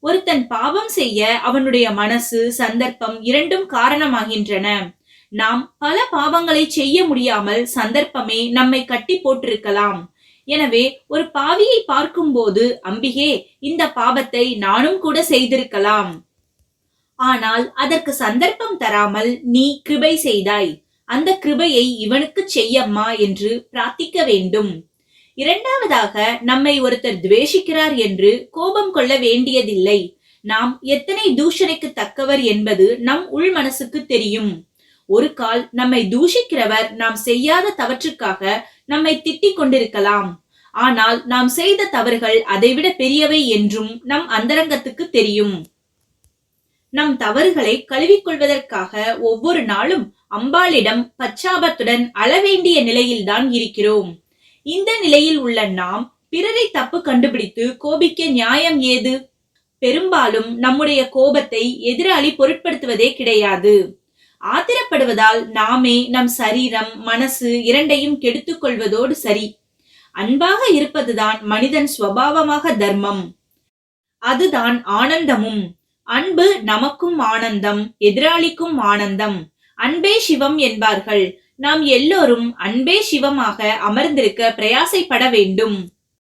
ஒருத்தன் பாவம் செய்ய அவனுடைய மனசு, சந்தர்ப்பம் இரண்டும் காரணமாகின்றன. நாம் பல பாவங்களை செய்ய முடியாமல் சந்தர்ப்பமே நம்மை கட்டி போட்டிருக்கலாம். எனவே ஒரு பாவியை பார்க்கும்போது, அம்பிகே, இந்த பாவத்தை நானும் கூட செய்திருக்கலாம். ஆனால் அதற்கு சந்தர்ப்பம் தராமல் நீ கிருபை செய்தாய். அந்த கிருபையை இவனுக்கு செய்யம்மா என்று பிரார்த்திக்க வேண்டும். இரண்டாவதாக, நம்மை ஒருத்தர் துவேஷிக்கிறார் என்று கோபம் கொள்ள வேண்டியதில்லை. நாம் எத்தனை தூஷணைக்கு தக்கவர் என்பது நம் உள் மனசுக்கு தெரியும். ஒரு கால் நம்மை தூஷிக்கிறவர் நாம் செய்யாத தவற்றுக்காக நம்மை திட்டிக் கொண்டிருக்கலாம். ஆனால் நாம் செய்த தவறுகள் அதைவிட பெரியவை என்றும் நம் அந்தரங்கத்துக்கு தெரியும். நம் தவறுகளை கழுவிக்கொள்வதற்காக ஒவ்வொரு நாளும் அம்பாளிடம் பச்சாபத்துடன் அளவேண்டிய நிலையில்தான் இருக்கிறோம். இந்த நிலையில் உள்ள நாம் பிறரை தப்பு கண்டுபிடித்து கோபிக்க நியாயம் ஏது? பெரும்பாலும் நம்முடைய கோபத்தை எதிராளி பொருட்படுத்துவதே கிடையாது. ஆத்திரப்படுவதால் நாமே நம் சரீரம், மனசு இரண்டையும் கெடுத்துக் கொள்வதோடு சரி. அன்பாக இருப்பதுதான் மனிதன் சுபாவமாக தர்மம். அதுதான் ஆனந்தமும். அன்பு நமக்கும் ஆனந்தம், எதிராளிக்கும் ஆனந்தம். அன்பே சிவம் என்பார்கள். நாம் எல்லோரும் அன்பே சிவமாக அமர்ந்திருக்க பிரயாசைப்பட வேண்டும்.